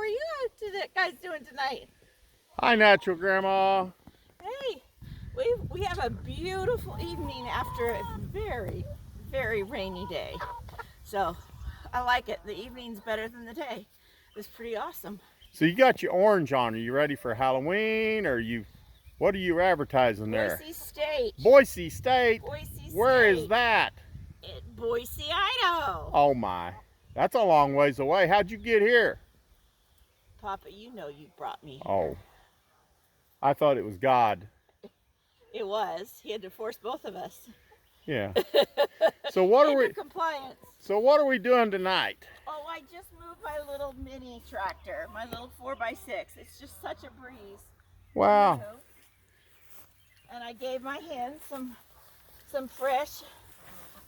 are you guys doing tonight? Hi, Natural Grandma. Hey, we have a beautiful evening after a very, very rainy day. So I like it. The evening's better than the day. It's pretty awesome. So you got your orange on. Are you ready for Halloween, or what are you advertising there? Boise State. Boise State. Boise State. Where is that? Boise, Idaho. Oh my, that's a long ways away. How'd you get here? Papa, you know you brought me here. Oh, I thought it was God. It was. He had to force both of us. Yeah. So what are we? Compliance. So what are we doing tonight? Oh, I just moved my little mini tractor, my little 4x6. It's just such a breeze. Wow. And I gave my hens some fresh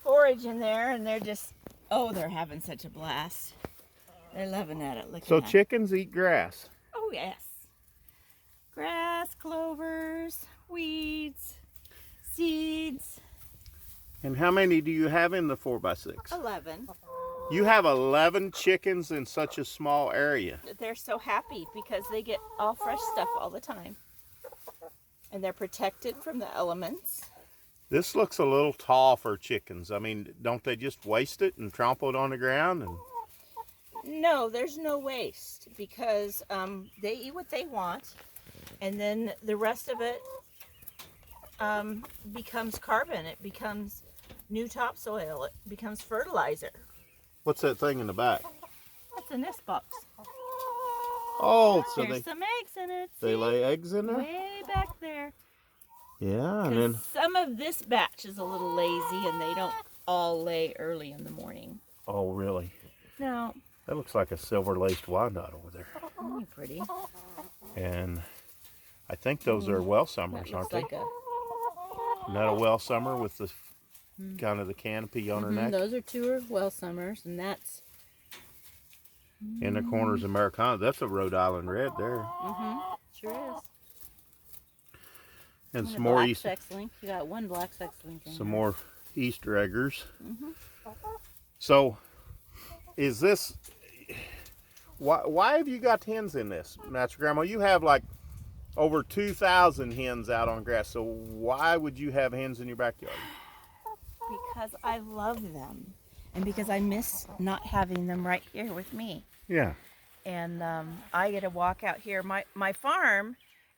forage in there, and they're just, oh, they're having such a blast. They're loving at it. So chickens eat grass? Oh, yes. Grass, clovers, weeds, seeds. And how many do you have in the 4x6? 11. You have 11 chickens in such a small area. They're so happy because they get all fresh stuff all the time. And they're protected from the elements. This looks a little tall for chickens. I mean, don't they just waste it and trample it on the ground? No, there's no waste because they eat what they want, and then the rest of it becomes carbon. It becomes new topsoil. It becomes fertilizer. What's that thing in the back? That's a nest box. Oh, so there's some eggs in it. They lay eggs in there? Way back there. Yeah, and then some of this batch is a little lazy, and they don't all lay early in the morning. Oh, really? No. That looks like a silver-laced wyandotte over there. Oh, pretty. And I think those are well summers, aren't they? Like Isn't that a well summer with the kind of the canopy on her neck? Those are two well summers, and that's in the corners of Americana. That's a Rhode Island red there. Sure is. And some more Easter. Sex-link. You got one black sex-link. Some more Easter eggers. So, is this? Why have you got hens in this, Natural Grandma? You have like over 2,000 hens out on grass. So why would you have hens in your backyard? Because I love them, and because I miss not having them right here with me. Yeah. And I get to walk out here. My farm,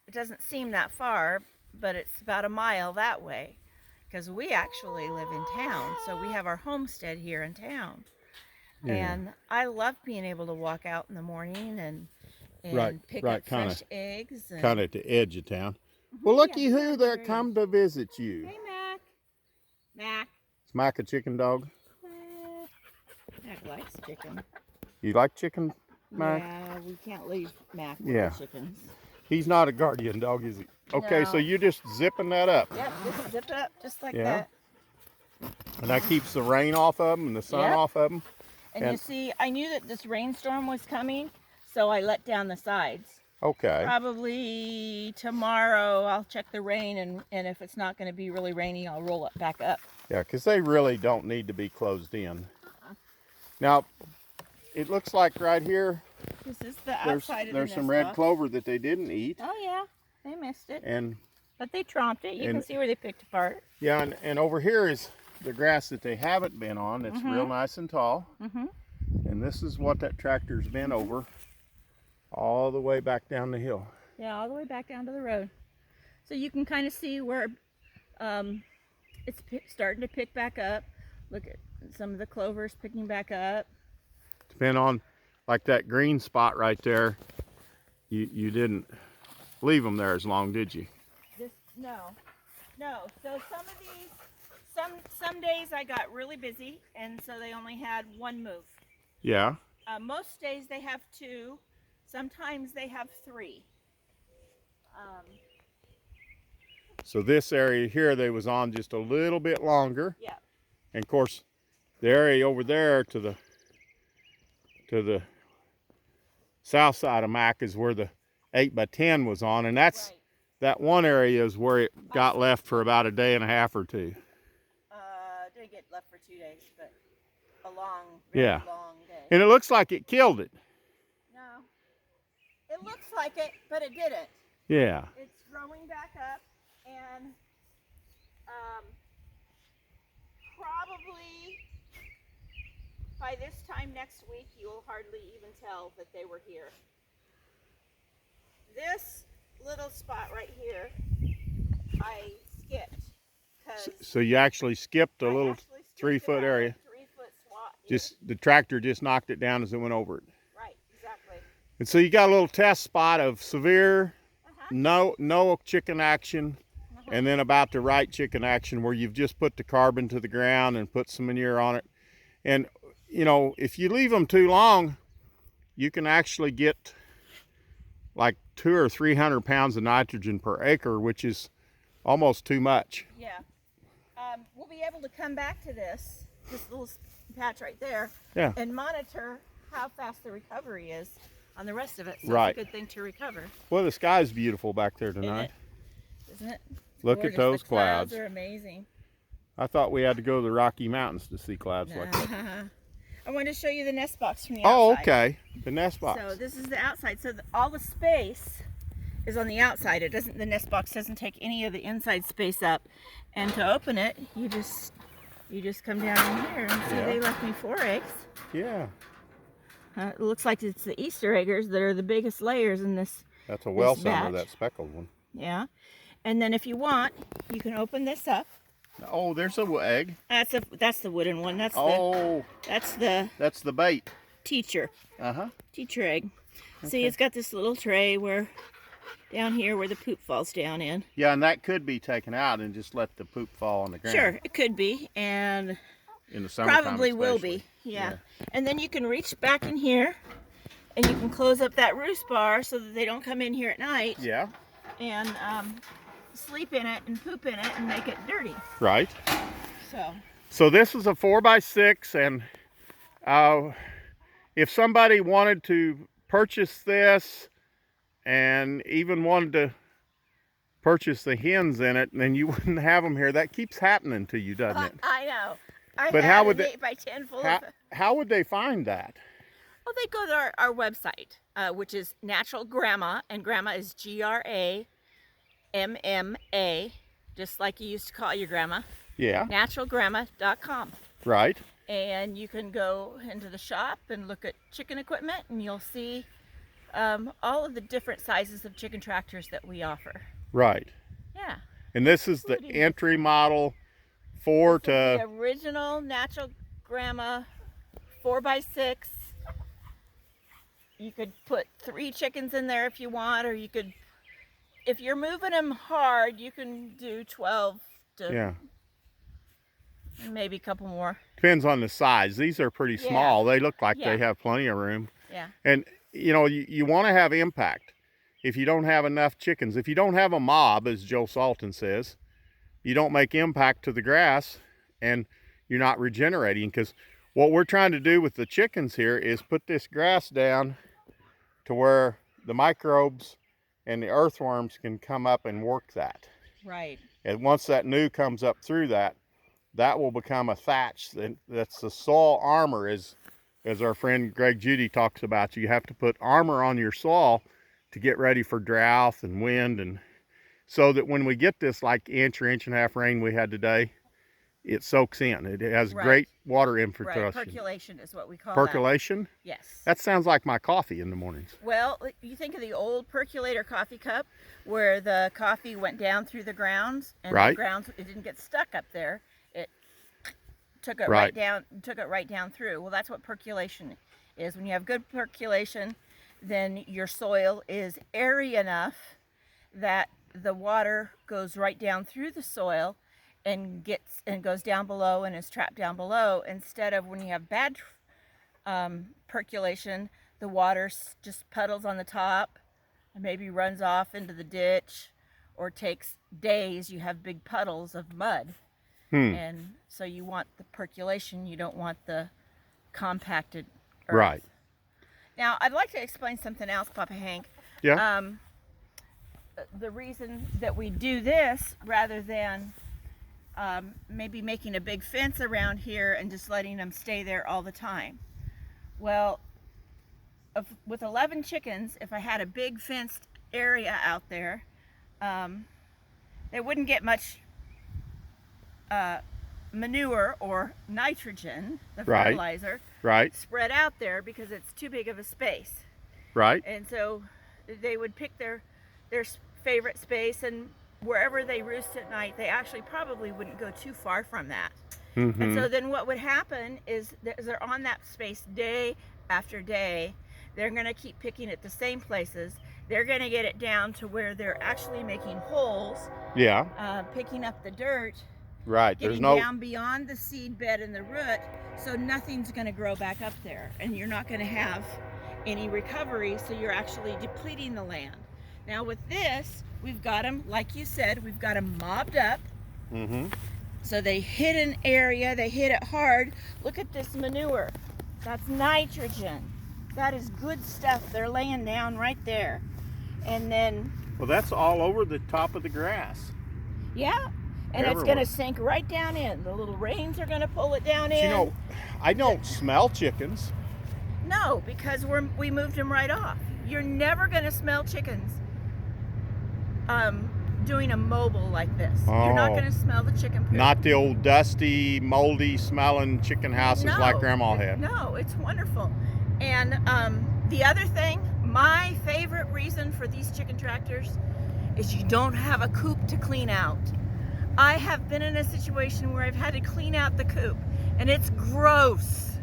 it doesn't seem that far, but it's about a mile that way, because we actually live in town. So we have our homestead here in town. Yeah. And I love being able to walk out in the morning and pick up fresh eggs. Kind of at the edge of town. Well, looky who there come to visit you. Hey, Mac. Mac. Is Mac a chicken dog? Mac likes chicken. You like chicken, Mac? Yeah, we can't leave Mac with the chickens. He's not a guardian dog, is he? Okay, No. so you're just zipping that up. Yep, just zip it up just like that. And that keeps the rain off of them and the sun off of them. And you see, I knew that this rainstorm was coming, so I let down the sides. Okay. Probably tomorrow I'll check the rain, and if it's not going to be really rainy, I'll roll it back up. Yeah, because they really don't need to be closed in. Now, it looks like right here, this is the outside of the there's nest some red box. clover that they didn't eat. Oh yeah, they missed it. But they tromped it. You and, can see where they picked apart. Yeah, and over here is the grass that they haven't been on. It's real nice and tall. And this is what that tractor's been over all the way back down the hill. Yeah, all the way back down to the road. So you can kind of see where it's starting to pick back up. Look at some of the clovers picking back up. Depending on, like that green spot right there, you didn't leave them there as long, did you? No. So some of these, some days I got really busy, and so they only had one move. Yeah. Most days they have two. Sometimes they have three. So this area here, they was on just a little bit longer. Yeah. And of course, the area over there to the south side of Mac is where the 8x10 was on, and that's that one area is where it got left for about a day and a half or two. Did get left for 2 days, but a long, Yeah. long day. And it looks like it killed it. No, It looks like it, but it didn't. Yeah. It's growing back up, and probably by this time next week, you'll hardly even tell that they were here. This little spot right here, I skipped. So you actually skipped a little 3-foot area. 3-foot swat. Just the tractor just knocked it down as it went over it. Right, exactly. And so you got a little test spot of severe, no chicken action, and then about the right chicken action where you've just put the carbon to the ground and put some manure on it. And you know, if you leave them too long, you can actually get like 200 or 300 pounds of nitrogen per acre, which is almost too much. Yeah. We'll be able to come back to this little patch right there, and monitor how fast the recovery is on the rest of it. So right. It's a good thing to recover. Well, the sky's beautiful back there tonight. Isn't it? Look at those the clouds. Clouds are amazing. I thought we had to go to the Rocky Mountains to see clouds like that. I wanted to show you the nest box from the outside. Oh, okay. The nest box. So this is the outside. So all the space is on the outside. It doesn't. The nest box doesn't take any of the inside space up. And to open it, you just come down in here and see they left me 4 eggs. Yeah. It looks like it's the Easter eggers that are the biggest layers in this. That's a well summer, that speckled one. Yeah. And then if you want, you can open this up. Oh, there's a egg. That's the wooden one. That's the bait. Teacher. Uh-huh. Teacher egg. Okay. See, it's got this little tray down here where the poop falls down in. Yeah, and that could be taken out and just let the poop fall on the ground. Sure, it could be, and in the summertime probably will be. Yeah. And then you can reach back in here, and you can close up that roost bar so that they don't come in here at night. Yeah. And sleep in it and poop in it and make it dirty. Right. So this is a 4x6, and if somebody wanted to purchase this and even wanted to purchase the hens in it, then you wouldn't have them here. That keeps happening to you, doesn't it? I know. But how would 8x10 full how would they find that? Well, they go to our website, which is Natural Grandma, and Grandma is GRAMMA, just like you used to call your grandma. Yeah. Naturalgrandma.com. Right. And you can go into the shop and look at chicken equipment, and you'll see all of the different sizes of chicken tractors that we offer. Right. Yeah. And this is the entry model the original Natural Grandma 4x6. You could put 3 chickens in there if you want, or you could, if you're moving them hard, you can do 12 to maybe a couple more. Depends on the size. These are pretty small. They look like they have plenty of room. Yeah. And you know, you want to have impact. If you don't have enough chickens, if you don't have a mob, as Joe Salton says, you don't make impact to the grass, and you're not regenerating. Because what we're trying to do with the chickens here is put this grass down to where the microbes and the earthworms can come up and work that. Right. And once that new comes up through that will become a thatch. That's the soil armor, as our friend Greg Judy talks about. You have to put armor on your soil to get ready for drought and wind, and so that when we get this like inch or inch and a half rain we had today, it soaks in. It has great water infiltration. Right. Percolation is what we call percolation? That. Yes. That sounds like my coffee in the mornings. Well, you think of the old percolator coffee cup where the coffee went down through the grounds, and the grounds, it didn't get stuck up there. It took it right down through. Well, that's what percolation is. When you have good percolation, then your soil is airy enough that the water goes right down through the soil and goes down below and is trapped down below, instead of when you have bad percolation, the water just puddles on the top and maybe runs off into the ditch, or takes days. You have big puddles of mud. And so you want the percolation, you don't want the compacted earth. Right. Now, I'd like to explain something else, Papa Hank. Yeah. The reason that we do this rather than maybe making a big fence around here and just letting them stay there all the time. Well, with 11 chickens, if I had a big fenced area out there, they wouldn't get much manure or nitrogen, the Right. fertilizer, Right. spread out there because it's too big of a space. Right. And so they would pick their favorite space, and wherever they roost at night, they actually probably wouldn't go too far from that. Mm-hmm. And so then what would happen is they're on that space day after day. They're going to keep picking at the same places. They're going to get it down to where they're actually making holes, Yeah. picking up the dirt, Right. getting There's no. down beyond the seed bed and the root, so nothing's going to grow back up there, and you're not going to have any recovery, so you're actually depleting the land. Now with this, we've got them, like you said, we've got them mobbed up. Mm-hmm. So they hit an area, they hit it hard. Look at this manure. That's nitrogen. That is good stuff. They're laying down right there. And then, Well, that's all over the top of the grass. yeah, and it's Everywhere. gonna sink right down in. The little rains are gonna pull it down But in. you know, I don't smell chickens. No, because we moved them right off. You're never gonna smell chickens doing a mobile like this. You're not Oh. gonna smell the chicken poop. Not the old dusty, moldy smelling chicken houses like Grandma had. No, it's wonderful. And the other thing, my favorite reason for these chicken tractors is you don't have a coop to clean out. I have been in a situation where I've had to clean out the coop, and it's gross,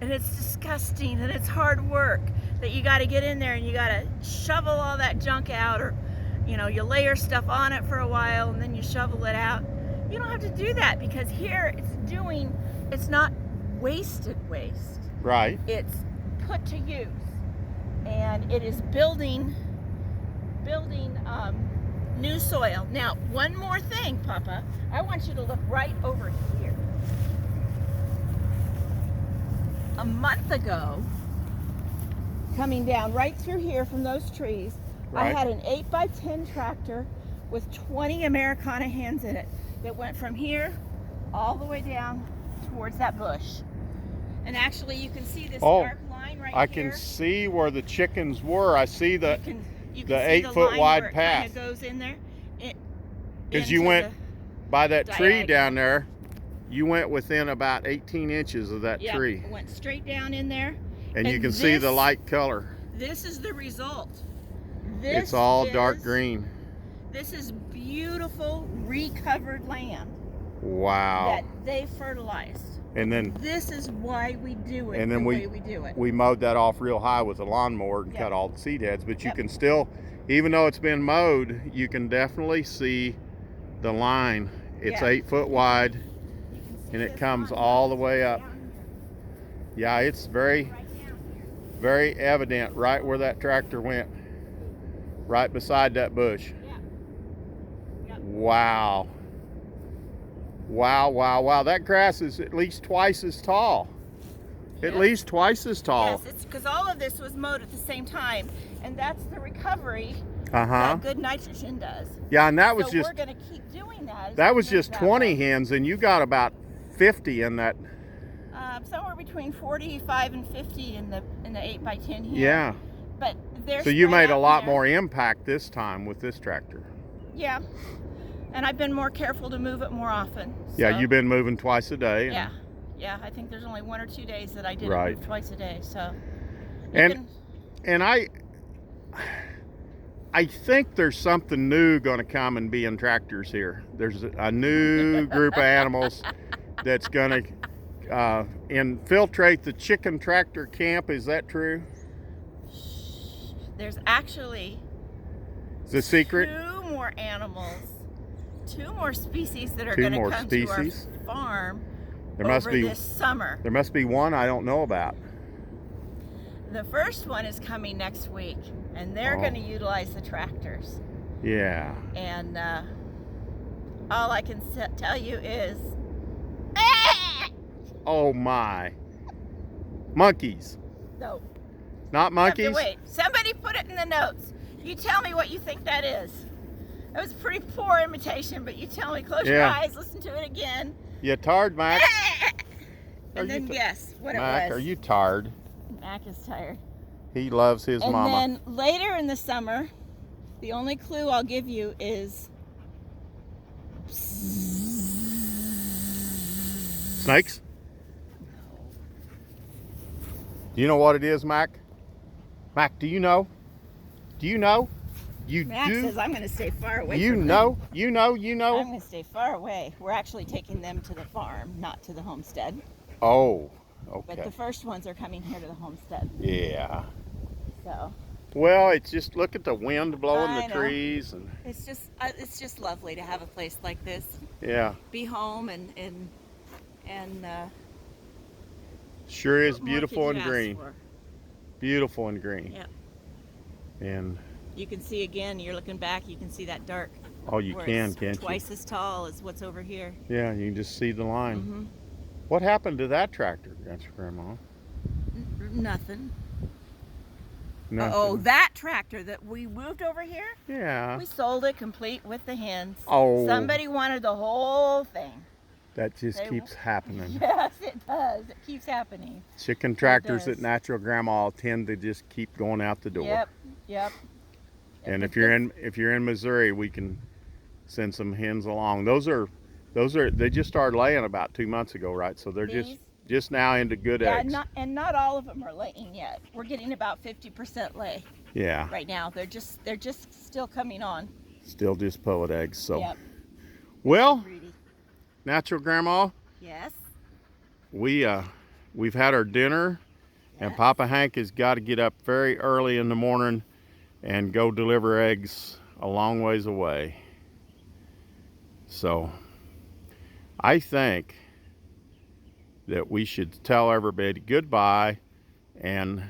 and it's disgusting, and it's hard work that you got to get in there and you got to shovel all that junk out, or you know, you layer stuff on it for a while and then you shovel it out. You don't have to do that, because here it's not wasted waste. Right. It's put to use, and it is building new soil. Now, one more thing, Papa. I want you to look right over here. A month ago, coming down right through here from those trees, Right. I had an 8x10 tractor with 20 Americana hens in it that went from here all the way down towards that bush. And actually, you can see this dark line right I here. can see where the chickens were. I see the You can the see 8-foot line wide where it path. kinda goes in there. because you into went by that tree diagonal. down there. You went within about 18 inches of that Yep, tree, it went straight down in there. and you and can see the this- light color. This is the result. It's all dark is- green. This is beautiful recovered land Wow. that they fertilized. And then This is why we do it And then the we- way we do it. we mowed that off real high with a lawnmower and Yep. cut all the seed heads. But you Yep. can still, even though it's been mowed, you can definitely see the line. It's Yeah. 8 foot wide, You can see and it this comes line all the way up. down Yeah, it's here, very, right down here. very evident right where that tractor went, right beside that bush. Yeah. Yep. Wow. Wow, wow, wow. That grass is at least twice as tall. At Yes. least twice as tall. Yes, it's because all of this was mowed at the same time, and that's the recovery Uh-huh. that good nitrogen does. Yeah, and that was so just we're going to keep doing that. as that we was move just that 20 way. hens, and you got about 50 in that. Somewhere between 45 and 50 in the 8x10 here. Yeah. But they're So you spread made a out lot there. more impact this time with this tractor. Yeah. And I've been more careful to move it more often. Yeah, so, you've been moving twice a day. Yeah. Yeah, I think there's only 1 or 2 days that I didn't Right. move twice a day. So. And I think there's something new going to come and be in tractors here. There's a new group of animals that's going to infiltrate the chicken tractor camp. Is that true? There's actually It's a secret. 2 more animals, 2 more species that are 2 going to more come species? to our farm There must over be this summer. there must be one I don't know about. The first one is coming next week, and they're Oh. going to utilize the tractors. Yeah. And all I can tell you is, Oh my. Monkeys. no. Not You have to monkeys? wait. Somebody put it in the notes. You tell me what you think that is. That was a pretty poor imitation, but you tell me. Close your Yeah. eyes, listen to it again, You tired, Mac? Are and you then t- guess what Mac, it was. are you tired? Mac is tired. He loves his And mama. then later in the summer, the only clue I'll give you is Snakes? Do you know what it is, Mac? Mac, do you know? Do you know? You Max do? says I'm going to stay far away You from know? them. You know? You I'm know? going to stay far away. We're actually taking them to the farm, not to the homestead. Oh, But okay. the first ones are coming here to the homestead. Yeah. So Well, it's just look at the wind blowing the I know. trees and it's just lovely to have a place like this. yeah, Be home and sure is what more could beautiful you and ask green. for? Beautiful and green. Yep. And You can see again, you're looking back, you can see that dark. oh, you where can, it's can't twice as tall as what's over here. you? Yeah, you can just see the line. Mm-hmm. What happened to that tractor? That's Grandma. Nothing. Nothing. Oh, that tractor that we moved over here? Yeah. We sold it complete with the hens. Oh. Somebody wanted the whole thing. That just They- keeps happening. Yes, it does. It keeps happening. Chicken tractors does. at Natural Grandma tend to just keep going out the door. Yep, yep. And if you're in Missouri, we can send some hens along. Those are they just started laying about 2 months ago, right? So they're These? just now into good Yeah, eggs. not all of them are laying yet. We're getting about 50% lay Yeah. right now. They're just still coming on. Still just pullet eggs. So Yep. well, Greedy. Natural Grandma, Yes. we've had our dinner, and Yes. Papa Hank has got to get up very early in the morning and go deliver eggs a long ways away. So I think that we should tell everybody goodbye, and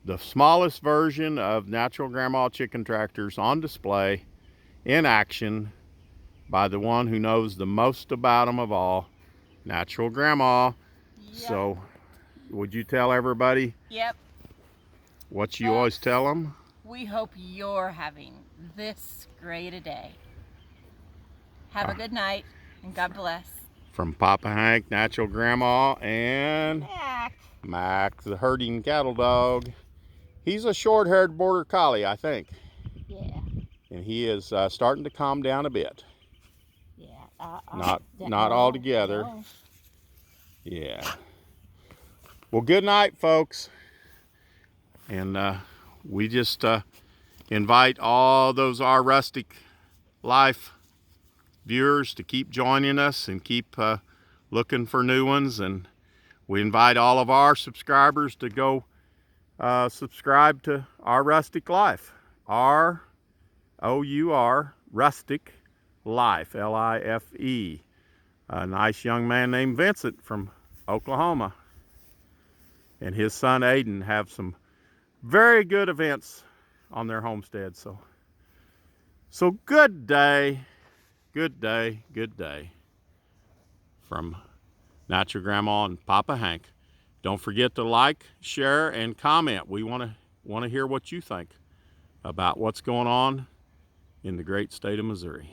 the smallest version of Natural Grandma chicken tractors on display in action by the one who knows the most about them of all, Natural Grandma. Yep. So would you tell everybody Yep. what you always tell them? We hope you're having this great a day. Have a good night, and God bless. From Papa Hank, Natural Grandma, and Mac. Mac, the herding cattle dog. He's a short-haired border collie, I think. Yeah. And he is starting to calm down a bit. Yeah. Not altogether. No. Yeah. Well, good night, folks. And we just invite all those Our Rustic Life viewers to keep joining us and keep looking for new ones. And we invite all of our subscribers to go subscribe to Our Rustic Life. R-O-U-R, Rustic Life, L-I-F-E. A nice young man named Vincent from Oklahoma and his son Aiden have some very good events on their homestead. So good day, good day, good day from Natural Grandma and Papa Hank. Don't forget to like, share, and comment. We want to hear what you think about what's going on in the great state of Missouri.